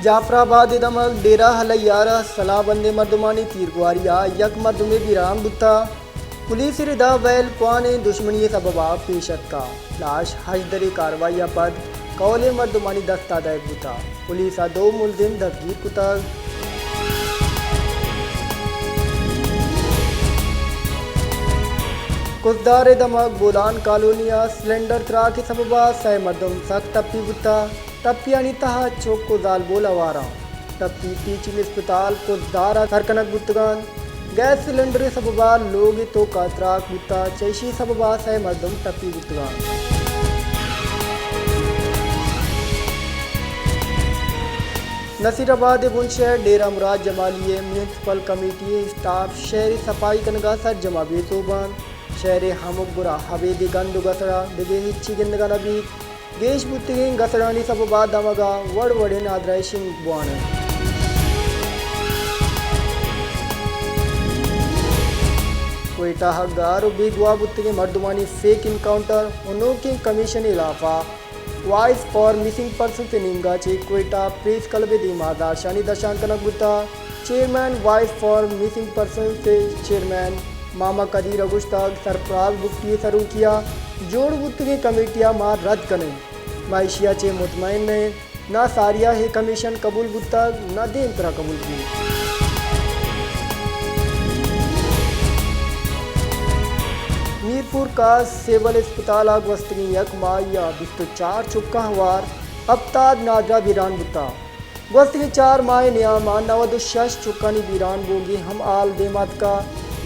जाफराबाद दमक डेरा हलैयारा सलाबंदे मर्दमानी तीरगुआरिया यक मर्दमे बिरान बुता पुलिस रिदा वैल क्वाने दुश्मनी सबबा पेशत का लाश हजदरी कार्रवाई पद कौले मर्दमानी दस्ता दैक बुता पुलिस दो मुलजिम दस्तगीर कुता। कुजदार दमक बोलान कॉलोनिया सिलेंडर त्रा के सबबा सह मर्दम सख्त टप्पी बुता टप्पी यानी तहा चौक को दाल बोला वारा टप्पी टीचिंग अस्पताल को दारा सरकनक बुतगान गैस सिलेंडर सबबा लोग तो का त्राक बुता चैशी सबबा सह मर्दम टप्पी बुतगान। नसीराबाद बुलशहर डेरा मुराद जमालिए म्यूनसिपल कमेटी स्टाफ शहरी सफाई कनगा सर जमा बेसोबान शहर हमक बुरा हवेदी गंदु गसड़ा दिगे हिच्ची गिंदगा नबी गेश बुत्तिगे गसड़ानी सबबा दमगा वड़ वड़े नादराय शिंग बुआन। कोयटा हगार बेगवा बुत्तिगे मर्दमानी फेक इनकाउंटर उनों कमीशन इलाफा वाइस फॉर मिसिंग पर्सन से निंगा चे कोयटा प्रेस क्लब दी मादार शानी दशांकनक बुता chairman vice for missing person से चेयरमैन मामा कदीर अगुश्ताग सरफराज बुक्ति सरू किया जोड़ बुत्तिगे कमेटियाँ मार रद्द कने माइशिया चे मुतमैन ने ना सारिया है कमीशन कबूल बुत्ता ना दे इंतरा कबूल की। मीरपुर का सिविल अस्पताल आगवस्तनी यक माया बिस्तु 4 चुक्का हवार अबताद नादरा बीरान बुता गवस्तनी 4 माह नियामा नवद शश चुक्कानी बीरान बोगी हम आल देमात का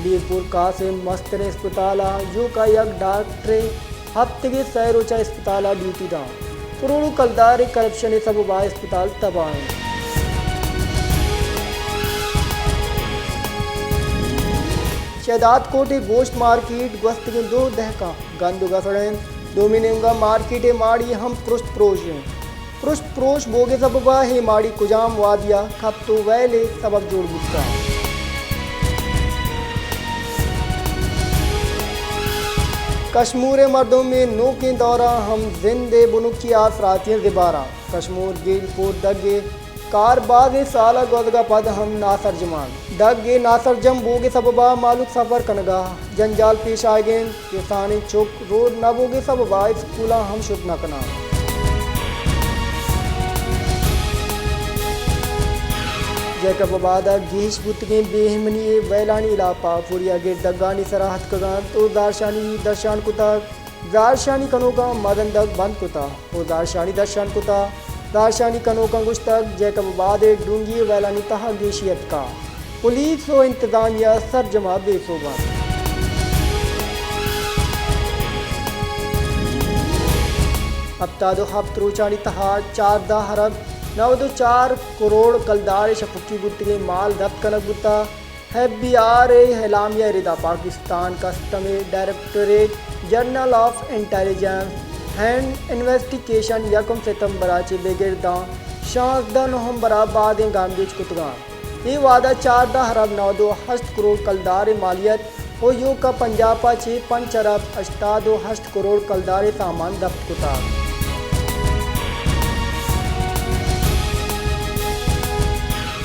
मीरपुर का से मस्तने अस्पताल जो का यक डॉक्टरे हफ्ते के सैरोचा अस्पताल ड्यूटी दा करोड़ों कलदार करप्शन सबबा अस्पताल तबाह है। शहदाद कोटे गोश्त मार्केट गस्त के 2 दहका गंदु गसड़न डोमिनेंगा मार्केट माड़ी हम पृष्ठ प्रोश बोगे सबबा है माड़ी कुजाम वादिया खप तो वैले सबब जोड़ बुता। कश्मीर मर्दों में नो के दौरा हम जिंदे बुनुकी आसरातियाँ ज़िबारा कश्मीर गिलपुर दगे कार बागे साला गोदगा पद हम नासर जमान दगे नासर जम बोगे सबबा मालूक सफ़र कनगा जंजाल पेश आए गए किसानी चुक रोड न बोगे सबबा स्कूला हम शुभ न कना। जैकबादा गेश बुतगे बेहमनी वैलानी इलापा फुरिया गेट दगानी सराहत कगान तो दारशानी दर्शान कुता दारशानी कनोका मदन दग बंद कुता ओ दारशानी दर्शान कुता दारशानी कनोका गुश्तक जैकबादे डूंगी वैलानी तहा गेशियत का पुलिस व इंतजामिया सर जमा बेसोबा। अबतादो हफ्त रोचानी तहा 4 हरब 9.4 करोड़ कलदार शफुकी बुत्तिगे माल दफ्त कनक बुता FBI हलामिया रिदा Pakistan custom directorate general of intelligence and investigation यकम सितंबर चे बेगिरदा 16 नवंबर बाद गामबीच कुतगान ये वादा 4 हरब 9.8 करोड़ कलदार मालियत हो यो का पंजाबा चे 5 अरब 8.8 करोड़ कलदार सामान दफ्त कुता।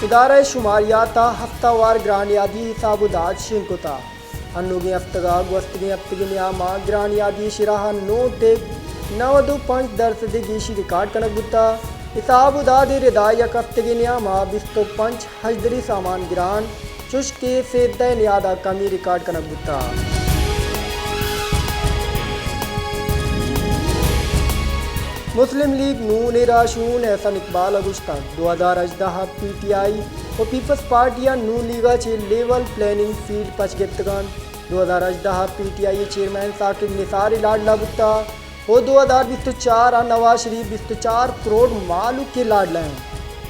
इदारा शुमारियाता हफ्तावार ग्रानियादी हिसाबुदात शिंकुता अन्नुगे हफ्तगा गवस्तगे हफ्तगे नियामा ग्रानियादी शिराहा नोट 9.5 दर्सदी गीशी रिकॉर्ड कनक बुता हिसाबुदाद रिदायक हफ्तगे नियामा 25 हजदरी सामान गिरान चुश्के से दै नियादा कमी रिकॉर्ड कनक बुता। मुस्लिम लीग नून राशून एहसन इकबाल अगुश्ता 2018 PTI और पीपल्स पार्टियां नून लीगा चे लेवल प्लानिंग फील्ड पचगिफ्तगान 2018 PTI चेयरमैन साकिब निसार लाडला बुत्ता हो 2024 नवाज शरीफ 24 करोड़ मालू के लाडला हैं।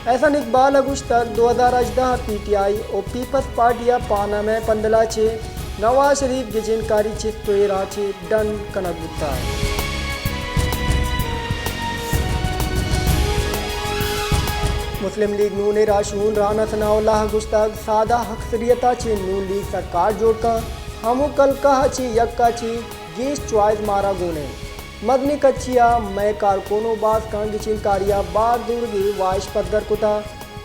एहसन इकबाल अगुश्ता 2018 PTI और पीपल्स पार्टियां पाना में पंदला चे नवाज शरीफ गिजिनकारी चे तोयरा चे डन कनक बुत्ता। मुस्लिम लीग नून राशून राना सनाउल्लाह गुश्ताग सादा अक्सरियता चे नून लीग सरकार जोड़का हमो कल कहा चे यक्का चे गेश चॉइस मारा गोने मदनी कच्चिया मैं कारकोनो बास कांग चिंकारिया बार दुर्गी वाइस पद्धर कुता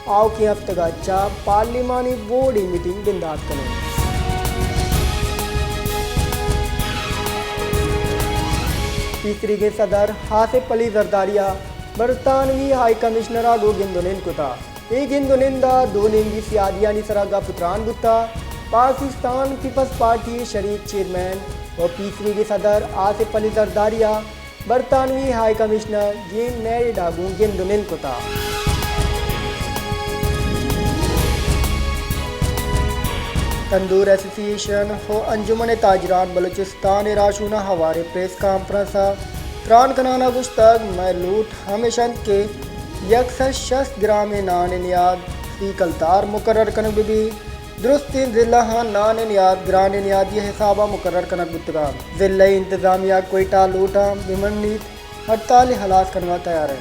आओ की हफ्तगा पार्लिमानी बोर्ड मीटिंग बिंदात करें। तीसरी के सदर हासिफ अली जरदारिया बरतानवी हाई कमिश्नरा गो गिंदुनिन कुता ए गिंदुनिंदा दो निंगी सियादियानी सरागा पुत्रान गुत्ता पाकिस्तान पीपल्स पार्टी शरीक चेयरमैन और तीसरी के सदर आसिफ अली जरदारिया बरतानवी हाई कमिश्नर जीन नेरी डागू गिंदुनिन कुता। तंदूर एसोसिएशन हो अंजुमन ताजरान बलूचिस्तान राशूना हवारे प्रेस कॉन्फ्रेंस त्रान कनाना गुश्तग मैं लूट हमेशा के यकसर शस्त ग्राम नान नियाद सी कलतार मुकर्रर कनक बिबी दुरुस्तीन जिला नान नियाद ग्रान नियाद ये हिसाबा मुकर्रर कनक बुतगा जिला इंतजामिया कोयटा लूटा विमनीत हड़ताल हलास करना तैयार है।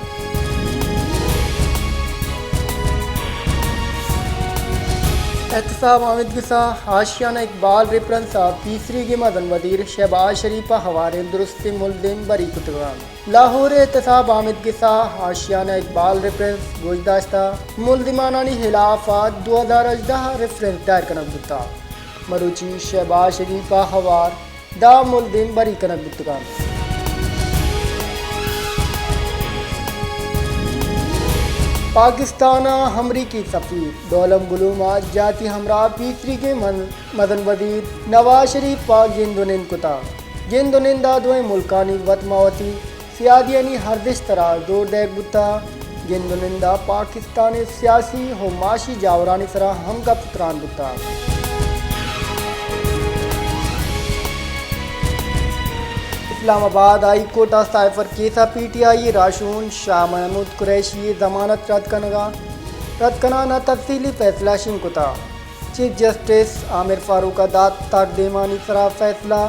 एहतसाब हामिद किसा हाशियाना इकबाल रेफरेंस तीसरी की मदन वजीर शहबाज शरीफा हवारे दुरुस्ती मुलजिम बरी कुतगान लाहौर एहतसाब हामिद किसा हाशियाना इकबाल रेफरेंस गोजदाश्ता मुलजिमानानी हिलाफात 2018 रेफरेंस दायर कनक बुता मरूची शहबाज शरीफा हवार दा मुलजिम बरी कनक बुतगान। पाकिस्तान हमरी की सफ़ीर दौलम गुलूमा जाती हमरा तीसरी के मदन वजीर नवाज शरीफ पाक जिंदुनिन कुता जिंदुनिंदा दुए मुल्कानी वतमावती सियादियानी हरदिश तरह जोर देख बुता जिंदुनिंदा पाकिस्तानी सियासी हो माशी जावरानी सरा हम का पुत्रान बुता। इस्लामाबाद हाई कोर्ट साइफर केसा PTI राशून शाह महमूद कुरैशी जमानत रद्द कनाना तफसीली फैसला शिंकुता चीफ जस्टिस आमिर फारूक दाद ताकदेमानी सरा फैसला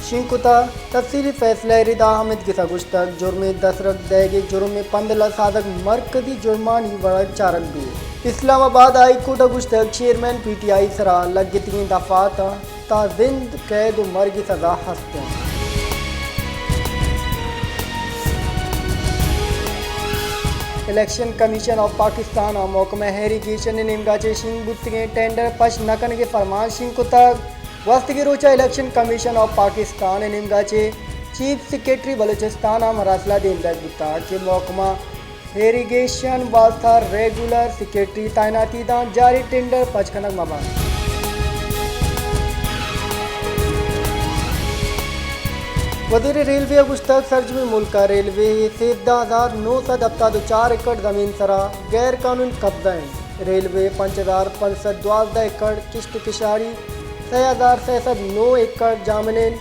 शिंकुता तफसीली फैसला रिदा अहमद के सगुश्तक जुर्म दसरक दैगे जुर्म 15 सादक मरकजी जुर्मानी वरक चारक भी इस्लामाबाद हाई कोर्ट गुश्तक चेयरमैन PTI सरा लग 3 दफ़ा ता जिंद कैद मर की सजा हंसते हैं। इलेक्शन कमीशन ऑफ पाकिस्तान महकमा इरीगेशन ने निमगाचे सिंह बुत्तिगे टेंडर पश नकन के फरमान सिंह को तक वस्त के रोचा इलेक्शन कमीशन ऑफ पाकिस्तान निमगाचे चीफ सेक्रेटरी बलूचिस्तान मरासला देमदार बुत्ता के महकमा इरीगेशन वास्ता रेगुलर सेक्रेटरी तैनाती दान जारी टेंडर पच खनक मबान। वज़ीर रेलवे गुश्तक सर्ज में मुल्क का रेलवे 13,974 एकड़ ज़मीन सरा गैर कानूनी कब्जा है। रेलवे 5,512 एकड़ किश्त किशारी 6,609 एकड़ जामनेन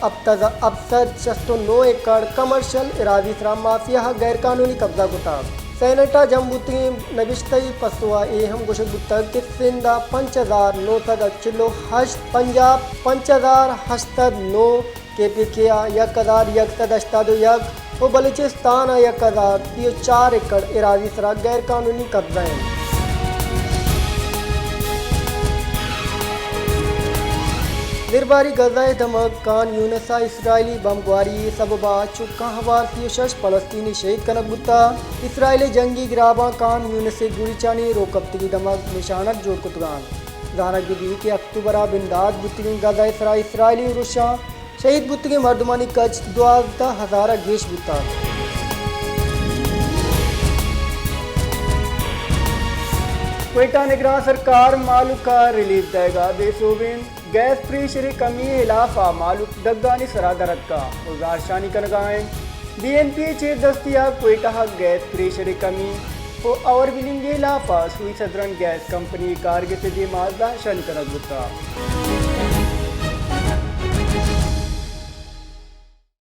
अबसद 609 एकड़ कमर्शल इरादी सरा माफिया गैर कानूनी कब्जा गुताब सेनेटा जम्बुती नबिश्तई पस्तुआ एहम गुशक गुतक के सिंधा 5,900 किलो हश्त पंजाब 5,809 KPK 1,100 यक और बलूचिस्तान 1,004 एकड़ इरादी सरा गैर कानूनी कब्जा है। दिरबारी गज़ाए धमक कान यूनसा इसराइली बमगवारी सबबा चुका हवार शश फलस्तीनी शहीद कनक बुता इसराइली जंगी गिराबा कान यूनसे गुरीचानी रोकब्तगी धमक निशानत जोड़ कुतगान जानक बिदी के अक्टूबरा बिंदाद बुतगी गज़ाए सरा इसराइली रुशा शहीद बुत्तगे मर्दमानी कच 12,000 गेश बुता। क्वेटा निगरान सरकार मालूक का रिलीफ देगा बेसोबिन गैस प्रेशर कमी इलाफा मालूक दग्गानी सरादरत का औजार शानी कनगाएं BNP चेर दस्तिया क्वेटा गैस प्रेशर कमी और बिलिंग इलाफा सुई सदरन गैस कंपनी कारगे से माजदा शन कनक बुता।